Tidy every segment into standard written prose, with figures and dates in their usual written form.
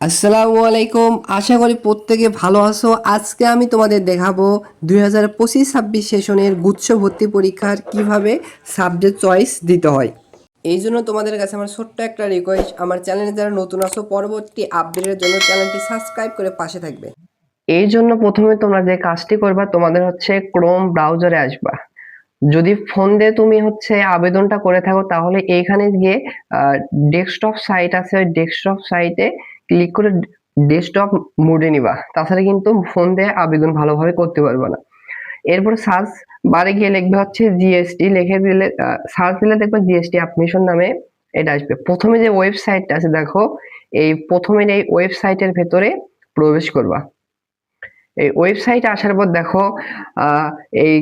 আসসালামু আলাইকুম। আশা করি প্রত্যেকে ভালো আছো। আজকে আমি তোমাদের দেখাবো 2025-26 সেশনের গুচ্ছ ভর্তি পরীক্ষার কিভাবে সাবজেক্ট চয়েস দিতে হয়। এই জন্য তোমাদের কাছে আমার ছোট্ট একটা রিকোয়েস্ট, আমার চ্যানেলে যারা নতুন আছো পরবর্তী আপডেটের জন্য চ্যানেলটি সাবস্ক্রাইব করে পাশে থাকবে। এই জন্য প্রথমে তোমরা যে কাজটি করবা, তোমাদের হচ্ছে ক্রোম ব্রাউজারে আসবা। যদি ফোন দিয়ে তুমি হচ্ছে আবেদনটা করে থাকো তাহলে এইখানে গিয়ে ডেস্কটপ সাইট আছে, ওই ডেস্কটপ সাইটে ক্লিক করে ডেস্কটপ মোডে নিবা, তাছাড়া কিন্তু ফোন দিয়ে আবেদন ভালোভাবে করতে পারবে না। এরপর সার্চ বারে গিয়ে লিখবে হচ্ছে জিএসটি, লিখে দিলে সার্চ দিলে দেখবে জিএসটি অ্যাডমিশন নামে এটা আসবে। প্রথমে যে ওয়েবসাইটটা আছে দেখো, এই প্রথমের এই ওয়েবসাইটের ভেতরে প্রবেশ করবা। এই ওয়েবসাইটে আসার পর দেখো এই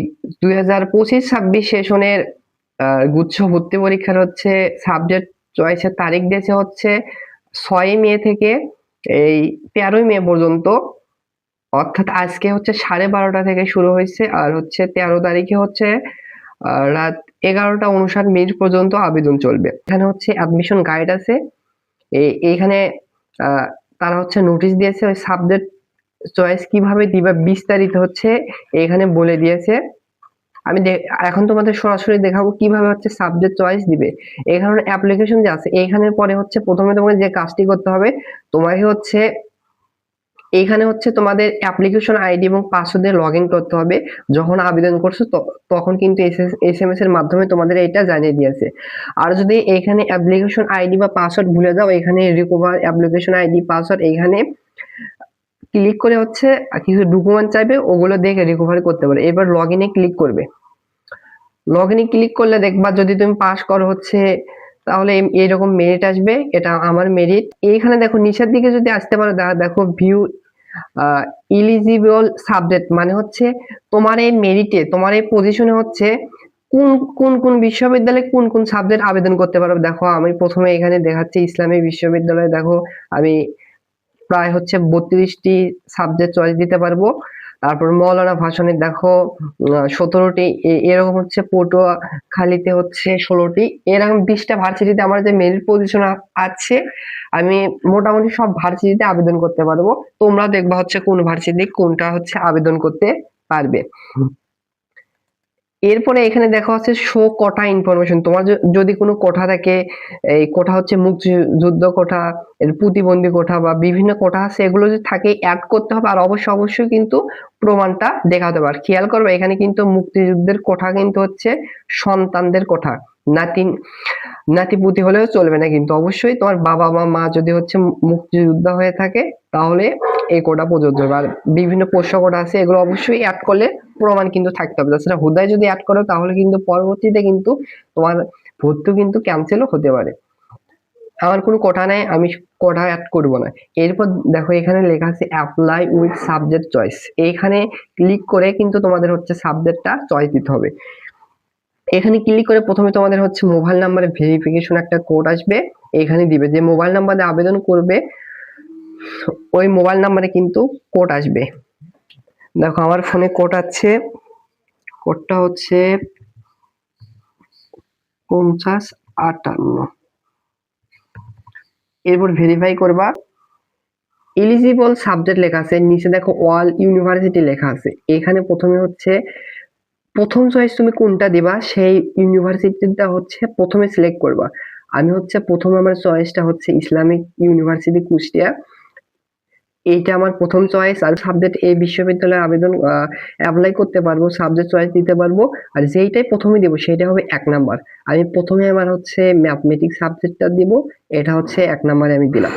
2025-26 সেশনের গুচ্ছ ভর্তি পরীক্ষার হচ্ছে সাবজেক্ট চয়েসের তারিখ দিয়েছে হচ্ছে 6 মে থেকে এই 13 মে পর্যন্ত। অর্থাৎ আজকে হচ্ছে 12:30 থেকে শুরু হয়েছে, আর হচ্ছে 13 তারিখে হচ্ছে রাত 11:59 পর্যন্ত আবেদন চলবে। এখানে হচ্ছে অ্যাডমিশন গাইড আছে, এইখানে তারা হচ্ছে নোটিশ দিয়েছে, ওই সাবজেক্ট চয়েস কিভাবে দিবা বিস্তারিত হচ্ছে এখানে বলে দিয়েছে। আমি এখন তোমাদের সরাসরি দেখাবো কিভাবে হচ্ছে সাবজেক্ট চয়েস দিবে। এখানে অ্যাপ্লিকেশন যে আছে এইখানের পরে হচ্ছে প্রথমে তোমাকে যে কাজটি করতে হবে, তোমাকে হচ্ছে এইখানে হচ্ছে তোমাদের অ্যাপ্লিকেশন আইডি এবং পাসওয়ার্ড দিয়ে লগ ইন করতে হবে। যখন আবেদন করছো তখন কিন্তু এসএমএস এর মাধ্যমে তোমাদের এটা জানিয়ে দিয়েছে। আর যদি এখানে অ্যাপ্লিকেশন আইডি বা পাসওয়ার্ড ভুলে যাও, এখানে রিকভার অ্যাপ্লিকেশন আইডি পাসওয়ার্ড এইখানে ক্লিক করে হচ্ছে কিছু ডকুমেন্ট চাইবে, ওগুলো দেখে রিকভারি করতে পারে। এবার লগ ইনে ক্লিক করবে। লগ ইনে ক্লিক করলে দেখবা যদি তুমি পাস করো হচ্ছে তাহলে এইরকম মেরিট আসবে। এটা আমার মেরিট। এইখানে দেখো নিচের দিকে যদি আসতে পারো, দেখো ভিউ ইলিজিবল সাবজেক্ট, মানে হচ্ছে তোমার এই মেরিটে তোমার এই পজিশনে হচ্ছে কোন কোন কোন বিশ্ববিদ্যালয়ে কোন কোন সাবজেক্ট আবেদন করতে পারো। দেখো আমি প্রথমে এখানে দেখাচ্ছি ইসলামী বিশ্ববিদ্যালয়ে। দেখো আমি প্রায় হচ্ছে 32টি সাবজেক্ট চয়েস দিতে পারবো। তারপর মৌলানা ভাসানীর দেখো 17টি, এরকম হচ্ছে পটুয়াখালীতে হচ্ছে 16টি, এরকম 20টা ভার্সিটিতে আমার যে মেরিট পজিশন আছে আমি মোটামুটি সব ভার্সিটিতে আবেদন করতে পারবো। তোমরা দেখবা হচ্ছে কোন ভার্সিটি কোনটা হচ্ছে আবেদন করতে পারবে। এরপরে এখানে দেখা হচ্ছে শো কোটা ইনফরমেশন। তোমার যদি কোনো কোটা থাকে, এই কোটা হচ্ছে মুক্তিযুদ্ধ কোটা, এর প্রতিবন্ধী কোটা বা বিভিন্ন কোটা আছে, এগুলো যদি থাকে অ্যাড করতে হবে। আর অবশ্যই অবশ্যই কিন্তু প্রমাণটা দেখাতে হবে। আর খেয়াল করবে এখানে কিন্তু মুক্তিযুদ্ধের কোটা কিন্তু হচ্ছে সন্তানদের কোটা, নাতি নাতিপুতি হলেও চলবে না, কিন্তু অবশ্যই তোমার বাবা বা মা যদি হচ্ছে মুক্তিযোদ্ধা হয়ে থাকে তাহলে এই কোটা প্রযোজ্য হবে। আর বিভিন্ন পোষ্য কোটা আছে, এগুলো অবশ্যই অ্যাড করলে প্রমাণ কিন্তু থাকতে হবে। তাছাড়া হুদায় যদি অ্যাড করো তাহলে কিন্তু পরবর্তীতে কিন্তু তোমার ভর্তি কিন্তু ক্যান্সেলও হতে পারে। আমার কোনো কোটা নাই, আমি কোটা অ্যাড করব না। এরপর দেখো এখানে লেখা আছে অ্যাপ্লাই উইথ সাবজেক্ট চয়েস, এইখানে ক্লিক করে কিন্তু তোমাদের হচ্ছে সাবজেক্টটা চয়েস দিতে হবে। এখানে ক্লিক করে প্রথমে তোমাদের হচ্ছে মোবাইল নাম্বারে ভেরিফিকেশন একটা কোড আসবে, এখানে দিবে। যে মোবাইল নাম্বারে আবেদন করবে ওই মোবাইল নাম্বারে কিন্তু কোড আসবে। দেখো আমার ফোনে কোড আছে, কোডটা হচ্ছে 5058। এরপর ভেরিফাই করবা। এলিজিবল সাবজেক্ট লেখা আছে, নিচে দেখো অল ইউনিভার্সিটি লেখা আছে। এখানে প্রথমে হচ্ছে প্রথম চয়েস তুমি কোনটা দিবা সেই ইউনিভার্সিটিটা হচ্ছে প্রথমে সিলেক্ট করবা। আমি হচ্ছে প্রথম আমার চয়েসটা হচ্ছে ইসলামিক ইউনিভার্সিটি কুষ্টিয়া, এইটা আমার প্রথম চয়েস। আর সাবজেক্ট এই বিশ্ববিদ্যালয়ে আবেদন অ্যাপ্লাই করতে পারবো, সাবজেক্ট চয়েস দিতে পারবো। আর যেইটাই প্রথমে দিব সেটা হবে 1 নাম্বার। আমি প্রথমে আমার হচ্ছে ম্যাথমেটিক্স সাবজেক্টটা দিব, এটা হচ্ছে 1 নাম্বারে আমি দিলাম।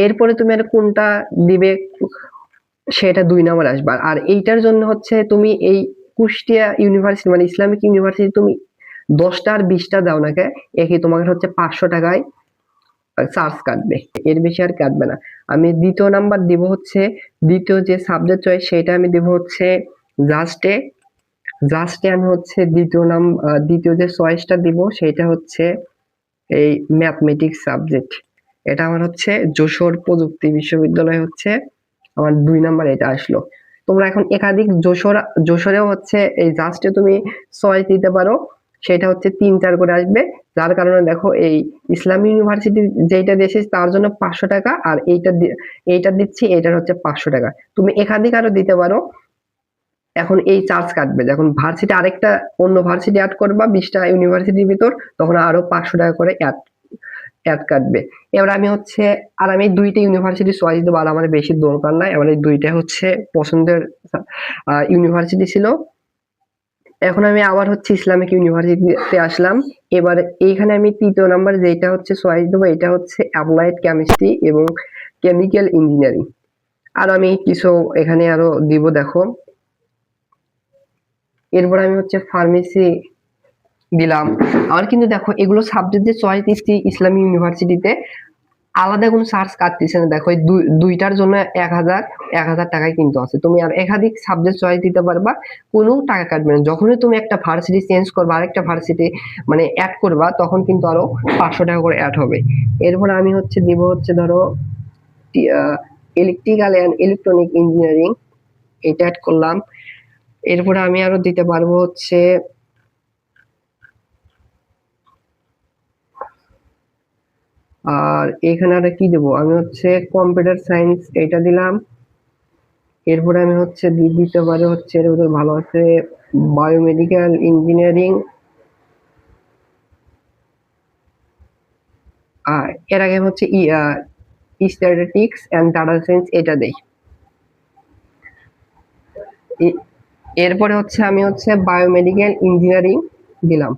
এরপরে তুমি আর কোনটা দিবে সেটা 2 নাম্বার আসবে। আর এইটার জন্য হচ্ছে তুমি এই কুষ্টিয়া ইউনিভার্সিটি মানে ইসলামিক ইউনিভার্সিটি তুমি 10টা আর 20টা দাও না কে, একই তোমাকে হচ্ছে 500 টাকায় চার্জ কাটবে, এর বেশি আর কাটবে না। আমি দ্বিতীয় নাম্বার দিব হচ্ছে, দ্বিতীয় যে সাবজেক্ট চয়েস সেটা আমি দিব হচ্ছে জাস্টে। জাস্টে আমি হচ্ছে দ্বিতীয় যে চয়েসটা দিব সেটা হচ্ছে এই ম্যাথমেটিক্স সাবজেক্ট। এটা আমার হচ্ছে যশোর প্রযুক্তি বিশ্ববিদ্যালয় হচ্ছে আমার 2 নাম্বার এটা আসলো। তোমরা এখন একাধিক যশোরেও হচ্ছে এই জাস্টে তুমি চয়েস দিতে পারো। সেটা হচ্ছে 3-4 করে আসবে। যার কারণে দেখো এই ইসলামী ইউনিভার্সিটি যেটা দেশে তার জন্য 500 টাকা, আর এইটা দিচ্ছি, এটার হচ্ছে 500 টাকা। তুমি একাধিক আরো দিতে পারো। এখন এই চার্জ কাটবে যখন ভার্সিটি আরেকটা অন্য ভার্সিটি অ্যাড করবা 20টা ইউনিভার্সিটির ভিতর, তখন আরো 500 টাকা করে অ্যাড কাটবে। এবার আমি হচ্ছে আর আমি 2টা ইউনিভার্সিটি চয়েস দেবো, আর আমার বেশি দরকার নাই, আমার এই 2টা হচ্ছে পছন্দের ইউনিভার্সিটি ছিল। এখন আমি আবার হচ্ছে ইসলামিক ইউনিভার্সিটিতে আসলাম। এবার এইখানে আমি 3য় নাম্বার যেটা হচ্ছে চয়েস দেবো, এটা হচ্ছে অ্যাপ্লাইড কেমিস্ট্রি এবং কেমিক্যাল ইঞ্জিনিয়ারিং। আর আমি কিছু এখানে আরো দিব দেখো। এরপর আমি হচ্ছে ফার্মেসি দিলাম। আমার কিন্তু দেখো এগুলো সাবজেক্ট যে চয়েস দিচ্ছি ইসলামী ইউনিভার্সিটিতে, আলাদা কোনো চার্জ কাটতেছে না। দেখো এই দুইটার জন্য 1000 টাকায় কিন্তু আছে। তুমি আর একাধিক সাবজেক্ট চয়েস দিতে পারবা, কোনো টাকা কাটবে না। যখনই তুমি একটা ভার্সিটি চেঞ্জ করবা, আরেকটা ভার্সিটি মানে অ্যাড করবা, তখন কিন্তু আরো 500 টাকা করে অ্যাড হবে। এরপর আমি হচ্ছে দিব হচ্ছে ধরো ইলেকট্রিক্যাল অ্যান্ড ইলেকট্রনিক ইঞ্জিনিয়ারিং, এটা অ্যাড করলাম। এরপরে আমি আরো দিতে পারবো হচ্ছে আর এখানে আর কি দেবো, আমি হচ্ছে কম্পিউটার সায়েন্স এটা দিলাম। এরপরে আমি হচ্ছে দিতে পারি হচ্ছে এর ভিতরে ভালো আছে বায়োমেডিক্যাল ইঞ্জিনিয়ারিং। এর আগে হচ্ছে স্ট্যাটিস্টিক্স অ্যান্ড ডাটা সায়েন্স এটা দেই। এরপরে হচ্ছে আমি হচ্ছে বায়োমেডিক্যাল ইঞ্জিনিয়ারিং দিলাম।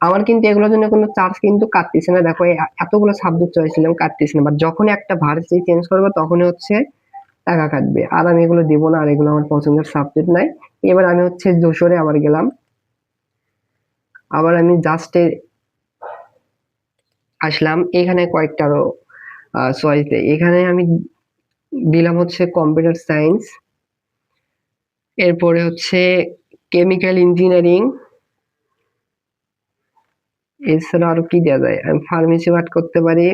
আমার কিন্তু এগুলোর জন্য কোনো চার্জ কিন্তু কাটতেছে না। দেখো এতগুলো সাবজেক্ট চয়েস ছিলাম, কাটতেছে না, বাট যখন একটা ভার্সিটি চেঞ্জ করবো তখনই হচ্ছে টাকা কাটবে। আর আমি এগুলো দেবো না, আর এগুলো আমার পছন্দের সাবজেক্ট নাই। এবার আমি হচ্ছে যশোরে আবার গেলাম। আবার আমি জাস্টে আসলাম, এখানে কয়েকটা আরো চয়েস দেয়। এখানে আমি দিলাম হচ্ছে কম্পিউটার সায়েন্স, এরপরে হচ্ছে কেমিক্যাল ইঞ্জিনিয়ারিং। এছাড়া আরো কি দেওয়া যায়, আমি ফার্মেসি অ্যাড করতে পারি।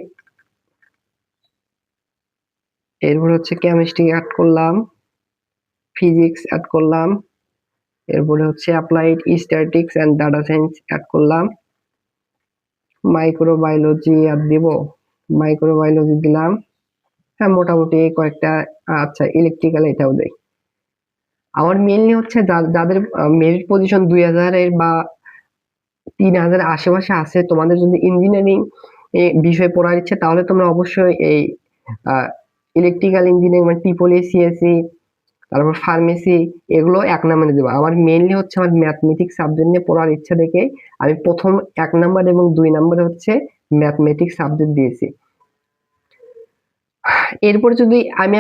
এরপর হচ্ছে কেমিস্ট্রি অ্যাড করলাম, ফিজিক্স অ্যাড করলাম। এরপরে হচ্ছে applied statistics and data science add করলাম। মাইক্রোবায়োলজি অ্যাড দিব, মাইক্রোবায়োলজি দিলাম। হ্যাঁ, মোটামুটি কয়েকটা। আচ্ছা, ইলেকট্রিক্যাল এটাও দেই। আমার মেইনলি হচ্ছে যাদের মেরিট পজিশন 2000 এর বা 3000 আশেপাশে আছে, তোমাদের যদি ইঞ্জিনিয়ারিং বিষয় পড়ার ইচ্ছে, তাহলে তোমরা অবশ্যই এই ইলেকট্রিক্যাল ইঞ্জিনিয়ারিং মানে ট্রিপল সিএসসি, তারপর ফার্মেসি, এগুলো 1 নম্বরে দেবো। আমার মেইনলি হচ্ছে আমার ম্যাথমেটিক্স সাবজেক্ট নিয়ে পড়ার ইচ্ছা দেখে আমি প্রথম 1 নাম্বার এবং 2 নম্বরে হচ্ছে ম্যাথমেটিক্স সাবজেক্ট দিয়েছি। এরপর যদি আমি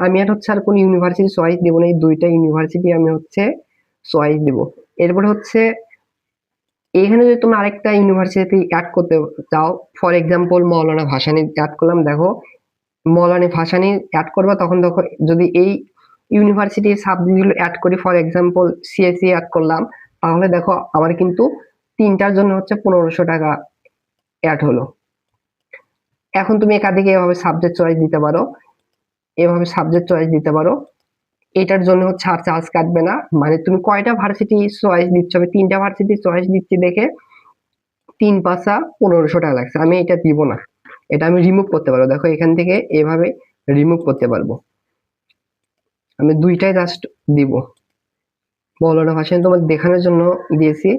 আমি আর হচ্ছে আর কোন ইউনিভার্সিটি চয়েস দেবো না, এই 2টা ইউনিভার্সিটি আমি হচ্ছে চয়েস দেব। এরপর হচ্ছে এখানে যদি তোমরা আরেকটা ইউনিভার্সিটি অ্যাড করতে চাও, for example Maulana Bhasani add করলাম। দেখো মৌলানা ভাসানী অ্যাড করবা, তখন দেখো যদি এই ইউনিভার্সিটির সাবজেক্টগুলো অ্যাড করি, ফর এক্সাম্পল সিএসসি অ্যাড করলাম, তাহলে দেখো আমার কিন্তু 3টার জন্য হচ্ছে 1500 টাকা অ্যাড হলো। এখন তুমি একাধিক এভাবে সাবজেক্ট চয়েস দিতে পারো, এটার জন্য হচ্ছে আর চার্জ কাটবে না। মানে তুমি কয়টা ভার্সিটি চয়েস দিচ্ছ, আমি 3টা ভার্সিটি চয়েস দিচ্ছি দেখে 3 পাঁচা 1500 টাকা লাগছে। আমি এটা দিব না, এটা আমি রিমুভ করতে পারবো। দেখো এখান থেকে এভাবে রিমুভ করতে পারবো। আমি 2টাই জাস্ট দিব। মৌলানা ভাসানী তোমাদের দেখানোর জন্য দিয়েছি,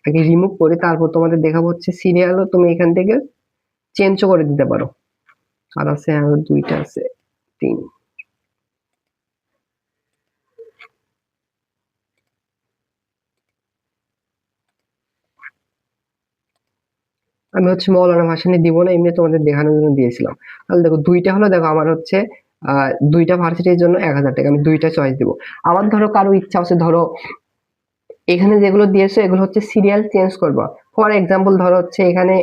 আগে রিমুভ করে তারপর তোমাদের দেখাবো হচ্ছে সিরিয়ালও তুমি এখান থেকে চেঞ্জও করে দিতে পারো। আর আছে আরো 2টা আছে, 3। আমি হচ্ছে মৌলানা ভাসানী দিব না, এমনি তোমাদের দেখানোর জন্য দিয়েছিলাম। তাহলে দেখো 2টা হলো, দেখো আমার হচ্ছে 2টা ভার্সিটির জন্য 1000 টাকা, আমি 2টা চয়েস দিব। আবার ধরো কারো ইচ্ছা আছে, ধরো এখানে যেগুলো দিয়েছে এগুলো হচ্ছে সিরিয়াল চেঞ্জ করবা। ফর এক্সাম্পল ধরো হচ্ছে এখানে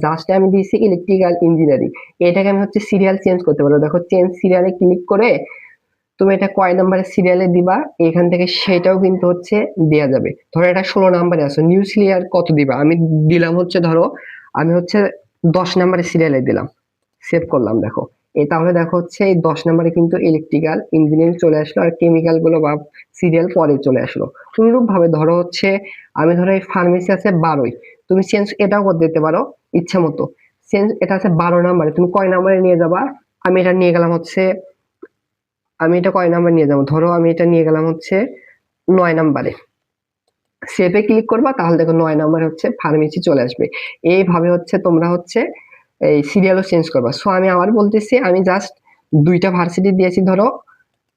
জাস্ট আমি দিয়েছি ইলেকট্রিক্যাল ইঞ্জিনিয়ারিং, এটাকে আমি হচ্ছে সিরিয়াল চেঞ্জ করতে পারবো। দেখো চেঞ্জ সিরিয়ালে ক্লিক করে তুমি এটা কয় নাম্বারের সিরিয়ালে দিবা, এখান থেকে সেটাও কিন্তু হচ্ছে দেয়া যাবে। ধরো এটা 16 নাম্বারে আছে, নিউ সিরিয়াল কত দিবা, আমি দিলাম হচ্ছে ধরো আমি হচ্ছে 10 নাম্বারের সিরিয়ালে দিলাম, সেভ করলাম। দেখো তাহলে দেখো হচ্ছে এই 10 নম্বরে কিন্তু ইলেকট্রিক্যাল ইঞ্জিনিয়ারিং চলে আসলো, আর কেমিক্যাল গুলো বা সিরিয়াল পরে চলে আসলো। অনুরূপ ভাবে ধরো হচ্ছে আমি ধরো এই ফার্মেসি আছে 12ই, তুমি চেঞ্জ এটাও করে দিতে পারো ইচ্ছা মতো। চেঞ্জ এটা আছে 12 নম্বরে, তুমি কয় নম্বরে নিয়ে যাবা? আমি এটা নিয়ে গেলাম হচ্ছে, আমি এটা কয় নাম্বার নিয়ে যাবো, ধরো আমি এটা নিয়ে গেলাম হচ্ছে 9 নম্বরে। সেভে ক্লিক করবা, তাহলে দেখো 9 নম্বরে হচ্ছে ফার্মেসি চলে আসবে। এইভাবে হচ্ছে তোমরা হচ্ছে এই সিরিয়ালও চেঞ্জ করবা। সো আমি আবার বলতেছি, আমি জাস্ট 2টা ভার্সিটি দিয়েছি। ধরো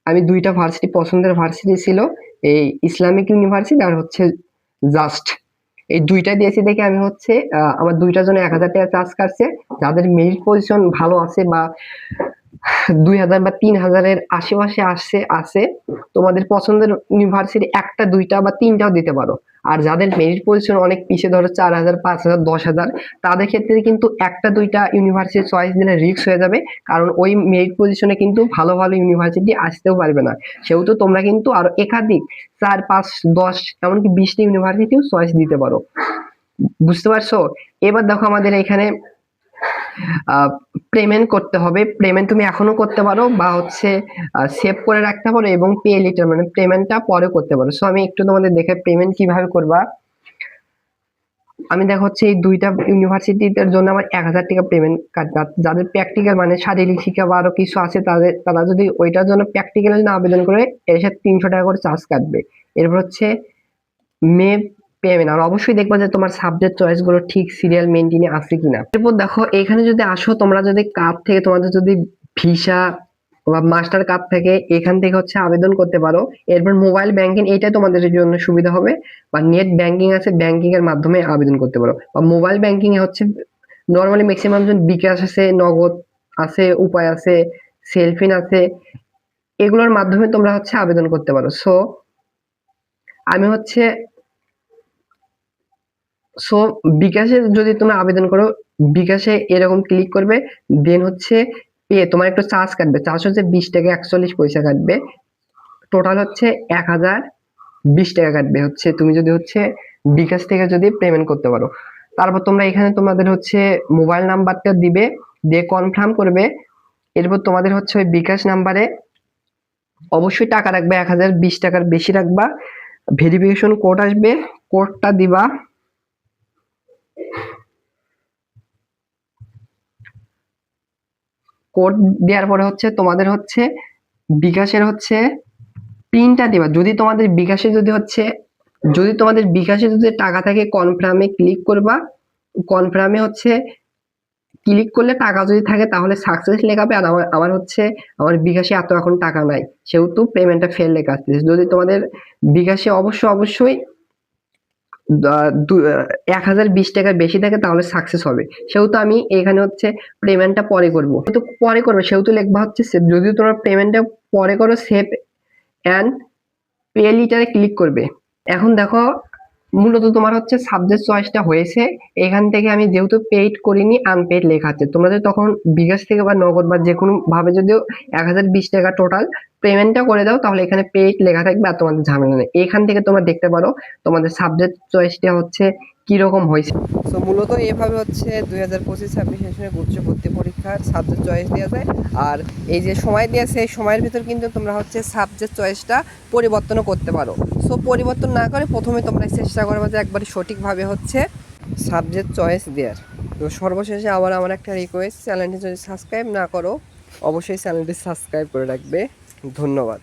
আমি 2টা ভার্সিটি পছন্দের ভার্সিটি ছিল, এই ইসলামিক ইউনিভার্সিটি আর হচ্ছে জাস্ট, এই 2টা দিয়েছি দেখে আমি হচ্ছে আমার 2টার জন্য 1000 টাকা চার্জ কাটছে। যাদের মেরিট পজিশন ভালো আছে বা 2000 বা 3000-এর আশেপাশে আছে, তোমাদের পছন্দের ইউনিভার্সিটি 1টা 2টা বা 3টাও দিতে পারো। আর যাদের মেরিট পজিশন অনেক পিছিয়ে, ধরো 4000 5000 10000, তাদের ক্ষেত্রে কিন্তু 1টা 2টা ইউনিভার্সিটি চয়েস দিলে রিস্ক হয়ে যাবে, কারণ ওই মেরিট পজিশনে কিন্তু ভালো ভালো ইউনিভার্সিটি আসতেও পারবে না। সেহেতু তোমরা কিন্তু আরো একাধিক 4 5 10 এমনকি 20টা ইউনিভার্সিটিও চয়েস দিতে পারো। বুঝতে পারছো? এবার দেখো আমাদের এখানে পেমেন্ট করতে হবে। পেমেন্ট তুমি এখনো করতে পারো বা হচ্ছে সেভ করে রাখতে পারো, এবং পে লেটার মানে পেমেন্টটা পরে করতে পারো। সো আমি একটু তোমাদের দেখে পেমেন্ট কিভাবে করবা। আমি দেখো হচ্ছে এই 2টা ইউনিভার্সিটির জন্য আমার 1000 টাকা পেমেন্ট কাটবে। যাদের প্র্যাকটিক্যাল মানে শারীরিক শিক্ষা বা আরো কিছু আছে, তারা যদি ওইটার জন্য প্র্যাকটিক্যালের জন্য আবেদন করে, এর সাথে 300 টাকা করে চার্জ কাটবে। এরপর হচ্ছে মে পেমেন্ট, আর অবশ্যই দেখবা যে তোমার সাবজেক্ট চয়েস গুলো ঠিক সিরিয়াল মেনটেনে আছে কিনা। এরপর দেখো এখানে যদি আসো, তোমরা যদি কার্ড থেকে, তোমাদের যদি ভিসা বা মাস্টার কার্ড থেকে, এখান থেকে হচ্ছে আবেদন করতে পারো। এরপর মোবাইল ব্যাংকিং, এটা তোমাদের জন্য সুবিধা হবে, বা নেট ব্যাংকিং আছে, ব্যাংকিং এর মাধ্যমে আবেদন করতে পারো। বা মোবাইল ব্যাংকিং এ হচ্ছে নরমালি ম্যাক্সিমাম জন বিকাশ আছে, নগদ আছে, উপায় আছে, সেলফিন আছে, এগুলোর মাধ্যমে তোমরা হচ্ছে আবেদন করতে পারো। সো আমি হচ্ছে সো বিকাশে যদি তুমি আবেদন করো, বিকাশে এরকম ক্লিক করবে, দেন হচ্ছে পে, তোমার একটু চার্জ কাটবে। চার্জ হচ্ছে 20 টাকা 41 পয়সা কাটবে। টোটাল হচ্ছে 1020 টাকা কাটবে হচ্ছে তুমি যদি হচ্ছে বিকাশ থেকে যদি পেমেন্ট করতে পারো। তারপর তোমরা এখানে তোমাদের হচ্ছে মোবাইল নাম্বারটা দিবে, দিয়ে কনফার্ম করবে। এরপর তোমাদের হচ্ছে ওই বিকাশ নাম্বারে অবশ্যই টাকা রাখবে, 1020 টাকার বেশি রাখবা। ভেরিফিকেশন কোড আসবে, কোডটা দিবা। কোড দেওয়ার পরে হচ্ছে তোমাদের হচ্ছে বিকাশের হচ্ছে পিনটা দিবা। যদি তোমাদের বিকাশে যদি টাকা থাকে, কনফার্মে ক্লিক করবা। কনফার্মে হচ্ছে ক্লিক করলে টাকা যদি থাকে তাহলে সাকসেস লেখাবে। আর আমার হচ্ছে আমার বিকাশে এত এখন টাকা নাই, সেহেতু পেমেন্টটা ফেল লেখা আসতেছে। যদি তোমাদের বিকাশে অবশ্যই 1020 টাকার বেশি থাকে, তাহলে সাকসেস হবে। সেহেতু আমি এখানে হচ্ছে পেমেন্টটা পরে করবো, কিন্তু পরে করবে সেহেতু লিখবা হচ্ছে যদি তোমার পেমেন্টটা পরে করো, সেভ অ্যান্ড পে লিটারে ক্লিক করবে। এখন দেখো মূলত তোমার হচ্ছে সাবজেক্ট চয়েসটা হয়েছে। এখান থেকে আমি যেহেতু পেইড করিনি, আনপেইড লেখা আছে। তোমরা যদি তখন বিকাশ থেকে বা নগদ বা যে কোনো ভাবে যদিও 1020 টাকা টোটাল পেমেন্টটা করে দাও, তাহলে এখানে পেইড লেখা থাকবে আর তোমাদের ঝামেলা নেই। এখান থেকে তোমরা দেখতে পারো তোমাদের সাবজেক্ট চয়েসটা হচ্ছে কিরকম হয়েছে। তো মূলত এভাবে হচ্ছে 2025-26 সেশনের গুচ্ছ ভর্তি পরীক্ষার সাবজেক্ট চয়েস দেওয়া যায়। আর এই যে সময় দিয়েছে, এই সময়ের ভিতর কিন্তু তোমরা হচ্ছে সাবজেক্ট চয়েসটা পরিবর্তনও করতে পারো। সো পরিবর্তন না করে প্রথমে তোমরা চেষ্টা করবে যে একবারে সঠিকভাবে হচ্ছে সাবজেক্ট চয়েস দেওয়ার। তো সর্বশেষে আবার আমার একটা রিকোয়েস্ট, চ্যানেলটি যদি সাবস্ক্রাইব না করো, অবশ্যই চ্যানেলটি সাবস্ক্রাইব করে রাখবে। ধন্যবাদ।